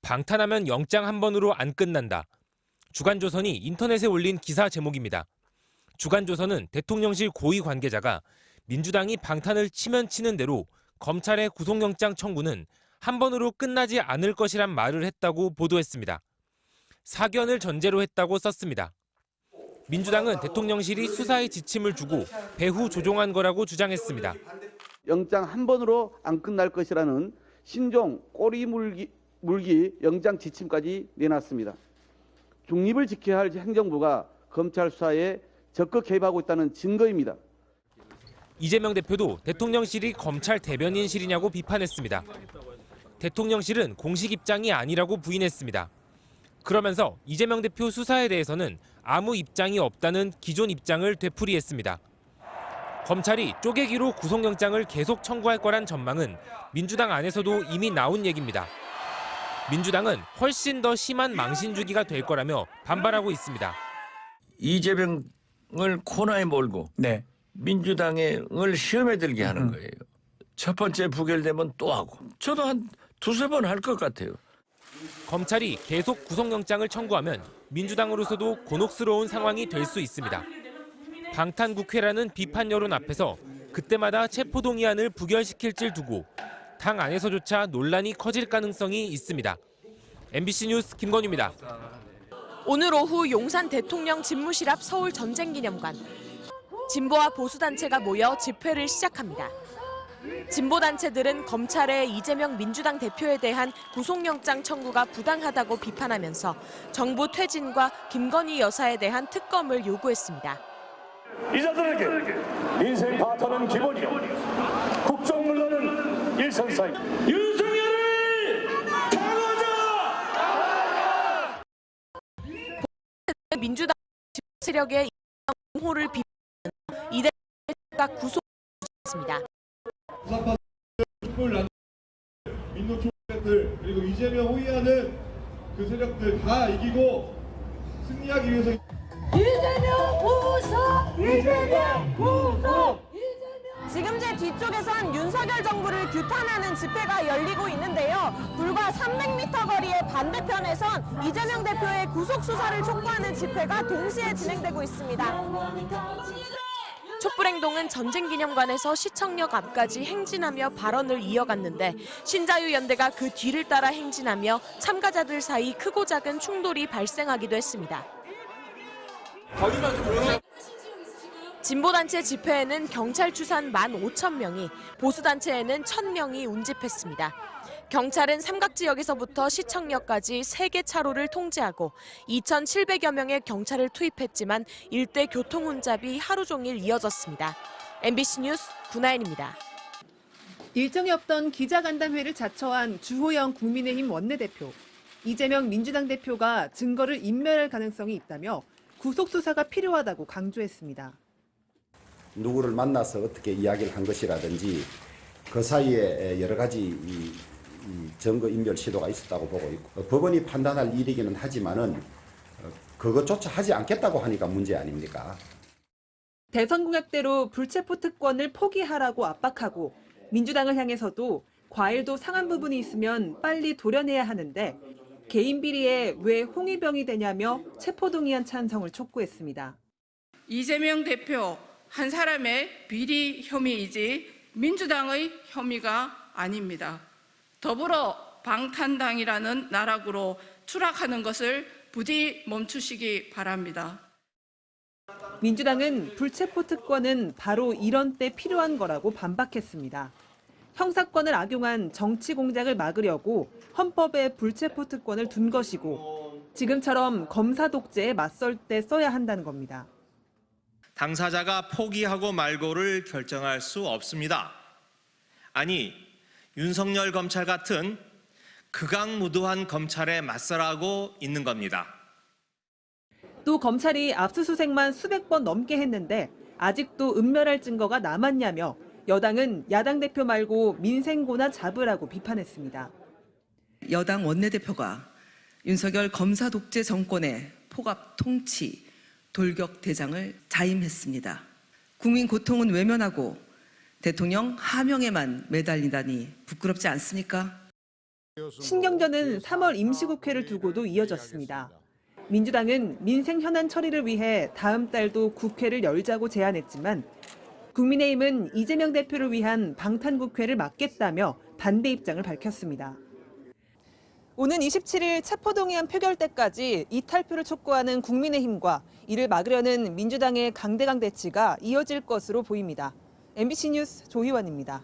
방탄하면 영장 한 번으로 안 끝난다. 주간조선이 인터넷에 올린 기사 제목입니다. 주간조선은 대통령실 고위 관계자가 민주당이 방탄을 치면 치는 대로 검찰의 구속영장 청구는 한 번으로 끝나지 않을 것이란 말을 했다고 보도했습니다. 사견을 전제로 했다고 썼습니다. 민주당은 대통령실이 수사에 지침을 주고 배후 조종한 거라고 주장했습니다. 영장 한 번으로 안 끝날 것이라는 신종 꼬리 물기 영장 지침까지 내놨습니다. 중립을 지켜야 할 행정부가 검찰 수사에 적극 개입하고 있다는 증거입니다. 이재명 대표도 대통령실이 검찰 대변인실이냐고 비판했습니다. 대통령실은 공식 입장이 아니라고 부인했습니다. 그러면서 이재명 대표 수사에 대해서는 아무 입장이 없다는 기존 입장을 되풀이했습니다. 검찰이 쪼개기로 구속영장을 계속 청구할 거란 전망은 민주당 안에서도 이미 나온 얘기입니다. 민주당은 훨씬 더 심한 망신 주기가 될 거라며 반발하고 있습니다. 이재명을 코너에 몰고 민주당을 시험에 들게 하는 거예요. 첫 번째 부결되면 또 하고. 저도 한 두세 번 할 것 같아요. 검찰이 계속 구속영장을 청구하면 민주당으로서도 곤혹스러운 상황이 될 수 있습니다. 방탄국회라는 비판 여론 앞에서 그때마다 체포동의안을 부결시킬지를 두고 당 안에서조차 논란이 커질 가능성이 있습니다. MBC 뉴스 김건유입니다. 오늘 오후 용산 대통령 집무실 앞 서울전쟁기념관. 진보와 보수단체가 모여 집회를 시작합니다. 진보단체들은 검찰의 이재명 민주당 대표에 대한 구속영장 청구가 부당하다고 비판하면서 정부 퇴진과 김건희 여사에 대한 특검을 요구했습니다. 이자들에게 인생 파탄은 기본이요. 국정문란은 일선사이. 윤석열을 당하자! 민주당 세력의 옹호를 비판하는 이 대표가 구속했습니다. 민노총들 그리고 이재명 호위하는 그 세력들 다 이기고 승리하기 위해서 이재명 구속! 이재명 구속! 지금 제 뒤쪽에선 윤석열 정부를 규탄하는 집회가 열리고 있는데요. 불과 300m 거리의 반대편에선 이재명 대표의 구속 수사를 촉구하는 집회가 동시에 진행되고 있습니다. 촛불행동은 전쟁기념관에서 시청역 앞까지 행진하며 발언을 이어갔는데 신자유연대가 그 뒤를 따라 행진하며 참가자들 사이 크고 작은 충돌이 발생하기도 했습니다. 진보단체 집회에는 경찰 추산 15,000명이, 보수단체에는 1,000명이 운집했습니다. 경찰은 삼각지역에서부터 시청역까지 3개 차로를 통제하고 2,700여 명의 경찰을 투입했지만 일대 교통 혼잡이 하루 종일 이어졌습니다. MBC 뉴스 구나인입니다. 일정이 없던 기자간담회를 자처한 주호영 국민의힘 원내대표. 이재명 민주당 대표가 증거를 인멸할 가능성이 있다며 구속 수사가 필요하다고 강조했습니다. 누구를 만나서 어떻게 이야기를 한 것이라든지 그 사이에 여러 가지 증거 인멸 시도가 있었다고 보고 있고 법원이 판단할 일이기는 하지만은 그것조차 하지 않겠다고 하니까 문제 아닙니까? 대선 공약대로 불체포 특권을 포기하라고 압박하고 민주당을 향해서도 과일도 상한 부분이 있으면 빨리 도려내야 하는데 개인 비리에 왜 홍위병이 되냐며 체포동의안 찬성을 촉구했습니다. 이재명 대표 한 사람의 비리 혐의이지 민주당의 혐의가 아닙니다. 더불어 방탄당이라는 나락으로 추락하는 것을 부디 멈추시기 바랍니다. 민주당은 불체포 특권은 바로 이런 때 필요한 거라고 반박했습니다. 형사권을 악용한 정치 공작을 막으려고 헌법에 불체포 특권을 둔 것이고 지금처럼 검사 독재에 맞설 때 써야 한다는 겁니다. 당사자가 포기하고 말고를 결정할 수 없습니다. 아니, 윤석열 검찰 같은 극악무도한 검찰에 맞서라고 있는 겁니다. 또 검찰이 압수수색만 수백 번 넘게 했는데 아직도 은멸할 증거가 남았냐며 여당은 야당 대표 말고 민생고나 잡으라고 비판했습니다. 여당 원내대표가 윤석열 검사 독재 정권의 포갑 통치, 돌격 대장을 자임했습니다. 국민 고통은 외면하고 대통령 하명에만 매달리다니 부끄럽지 않습니까? 신경전은 3월 임시국회를 두고도 이어졌습니다. 민주당은 민생 현안 처리를 위해 다음 달도 국회를 열자고 제안했지만 국민의힘은 이재명 대표를 위한 방탄국회를 막겠다며 반대 입장을 밝혔습니다. 오는 27일 체포동의안 표결 때까지 이탈표를 촉구하는 국민의힘과 이를 막으려는 민주당의 강대강 대치가 이어질 것으로 보입니다. MBC 뉴스 조희원입니다.